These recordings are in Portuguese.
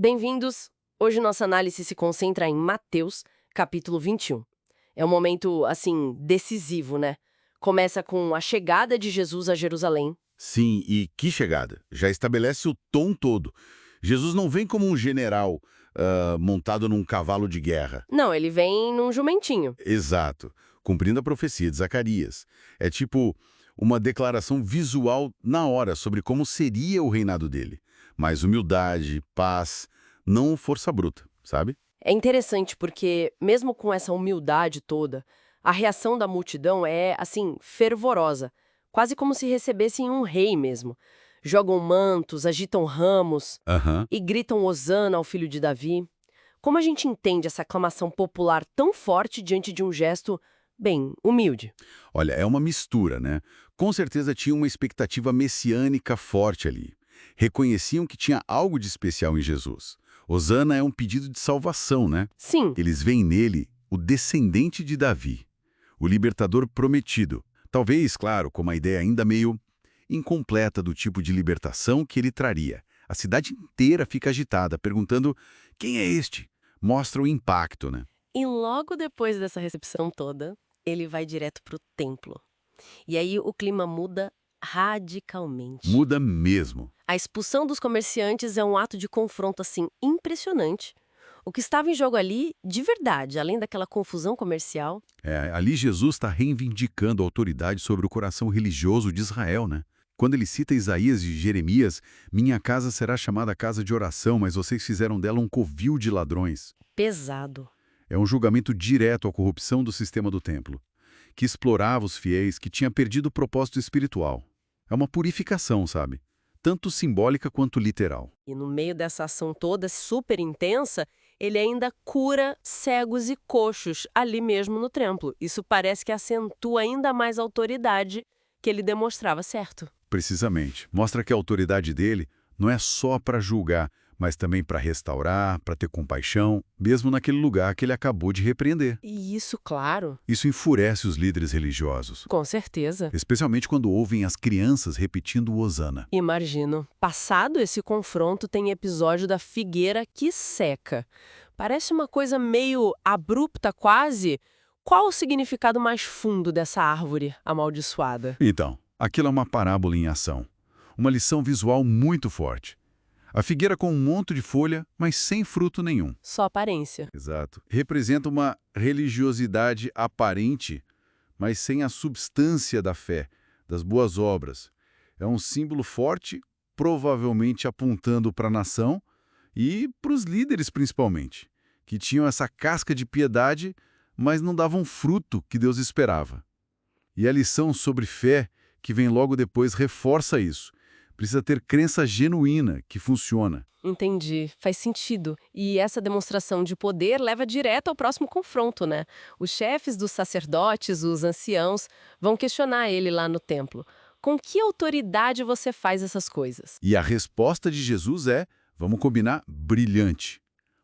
Bem-vindos! Hoje nossa análise se concentra em Mateus, capítulo 21. É um momento, assim, decisivo, né? Começa com a chegada de Jesus a Jerusalém. Sim, e que chegada. Já estabelece o tom todo. Jesus não vem como um general montado num cavalo de guerra. Não, ele vem num jumentinho. Exato. Cumprindo a profecia de Zacarias. É tipo uma declaração visual na hora sobre como seria o reinado dele. Mais humildade, paz, não força bruta, sabe? É interessante porque, mesmo com essa humildade toda, a reação da multidão é, assim, fervorosa. Quase como se recebessem um rei mesmo. Jogam mantos, agitam ramos Aham. e gritam hosana ao filho de Davi. Como a gente entende essa aclamação popular tão forte diante de um gesto, bem, humilde? Olha, é uma mistura, né? Com certeza tinha uma expectativa messiânica forte ali. Reconheciam que tinha algo de especial em Jesus. Hosana é um pedido de salvação, né? Sim, Eles veem nele o descendente de Davi, o libertador prometido. Talvez, claro, com uma ideia ainda meio incompleta do tipo de libertação que ele traria. A cidade inteira fica agitada, perguntando quem é este? Mostra o impacto, né? e logo depois dessa recepção toda, ele vai direto para o templo. E aí o clima muda radicalmente. Muda mesmo. A expulsão dos comerciantes é um ato de confronto, assim, impressionante. O que estava em jogo ali, de verdade, além daquela confusão comercial, Ali Jesus está reivindicando a autoridade sobre o coração religioso de Israel, né? Quando ele cita Isaías e Jeremias, minha casa será chamada casa de oração, mas vocês fizeram dela um covil de ladrões. pesado. É um julgamento direto à corrupção do sistema do templo, que explorava os fiéis, que tinha perdido o propósito espiritual. É uma purificação, sabe? Tanto simbólica quanto literal. E no meio dessa ação toda super intensa, ele ainda cura cegos e coxos ali mesmo no templo. Isso parece que acentua ainda mais a autoridade que ele demonstrava, certo? Precisamente. Mostra que a autoridade dele não é só para julgar, mas também para restaurar, para ter compaixão, mesmo naquele lugar que ele acabou de repreender. E isso, claro, Isso enfurece os líderes religiosos, com certeza. especialmente quando ouvem as crianças repetindo o Hosana. Imagino. Passado esse confronto, tem episódio da figueira que seca. Parece uma coisa meio abrupta quase. Qual o significado mais fundo dessa árvore amaldiçoada? Então, aquilo é uma parábola em ação. Uma lição visual muito forte. A figueira com um monte de folha, mas sem fruto nenhum. Só aparência. Exato. Representa uma religiosidade aparente, mas sem a substância da fé, das boas obras. É um símbolo forte, provavelmente apontando para a nação e para os líderes principalmente, que tinham essa casca de piedade, mas não davam fruto que Deus esperava. E a lição sobre fé, que vem logo depois, reforça isso. Precisa ter crença genuína, que funciona. Entendi, faz sentido. E essa demonstração de poder leva direto ao próximo confronto, né? Os chefes dos sacerdotes, os anciãos, vão questionar ele lá no templo. Com que autoridade você faz essas coisas? E a resposta de Jesus é, vamos combinar, brilhante.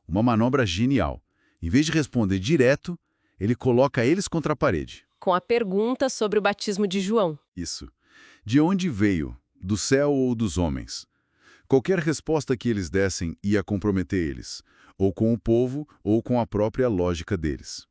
Uma manobra genial. Em vez de responder direto, ele coloca eles contra a parede. Com a pergunta sobre o batismo de João. Isso. De onde veio? Do céu ou dos homens? Qualquer resposta que eles dessem ia comprometer eles, ou com o povo, ou com a própria lógica deles.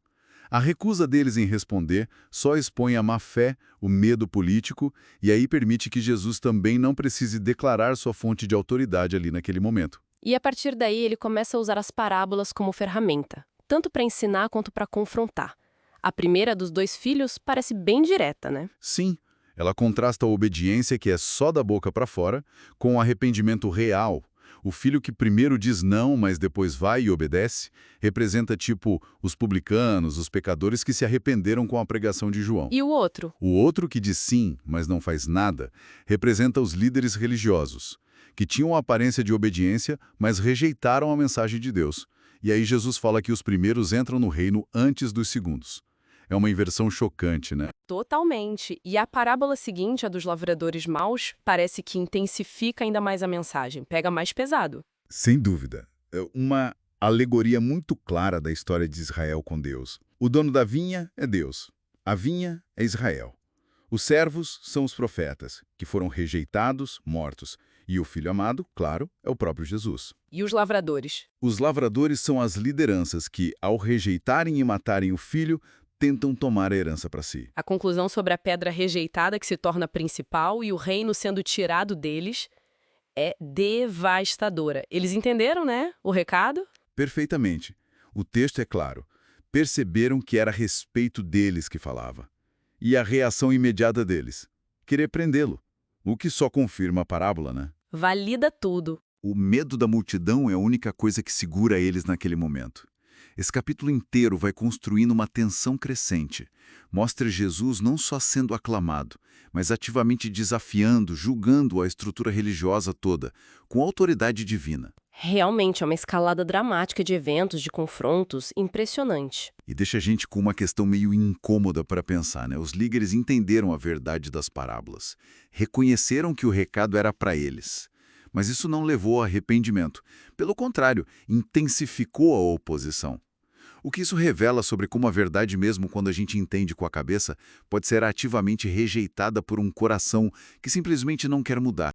A recusa deles em responder só expõe a má fé, o medo político, e aí permite que Jesus também não precise declarar sua fonte de autoridade ali naquele momento. E a partir daí ele começa a usar as parábolas como ferramenta, tanto para ensinar quanto para confrontar. A primeira dos dois filhos parece bem direta, né? Sim, ela contrasta a obediência que é só da boca para fora com o arrependimento real. O filho que primeiro diz não, mas depois vai e obedece, representa tipo os publicanos, os pecadores que se arrependeram com a pregação de João. E o outro? O outro que diz sim, mas não faz nada, representa os líderes religiosos, que tinham a aparência de obediência, mas rejeitaram a mensagem de Deus. E aí Jesus fala que os primeiros entram no reino antes dos segundos. É uma inversão chocante, né? Totalmente. E a parábola seguinte, a dos lavradores maus, parece que intensifica ainda mais a mensagem, pega mais pesado. Sem dúvida. É uma alegoria muito clara da história de Israel com Deus. O dono da vinha é Deus. A vinha é Israel. Os servos são os profetas, que foram rejeitados, mortos. E o filho amado, claro, é o próprio Jesus. E os lavradores? Os lavradores são as lideranças que, ao rejeitarem e matarem o filho, tentam tomar a herança para si. A conclusão sobre a pedra rejeitada que se torna principal e o reino sendo tirado deles é devastadora. Eles entenderam, né, o recado? Perfeitamente. O texto é claro. Perceberam que era a respeito deles que falava. E a reação imediata deles: querer prendê-lo. O que só confirma a parábola, né? Valida tudo. O medo da multidão é a única coisa que segura eles naquele momento. Esse capítulo inteiro vai construindo uma tensão crescente. Mostra Jesus não só sendo aclamado, mas ativamente desafiando, julgando a estrutura religiosa toda, com autoridade divina. Realmente é uma escalada dramática de eventos, de confrontos, impressionante. E deixa a gente com uma questão meio incômoda para pensar, né? Os líderes entenderam a verdade das parábolas. Reconheceram que o recado era para eles. Mas isso não levou a arrependimento. Pelo contrário, intensificou a oposição. O que isso revela sobre como a verdade, mesmo quando a gente entende com a cabeça, pode ser ativamente rejeitada por um coração que simplesmente não quer mudar.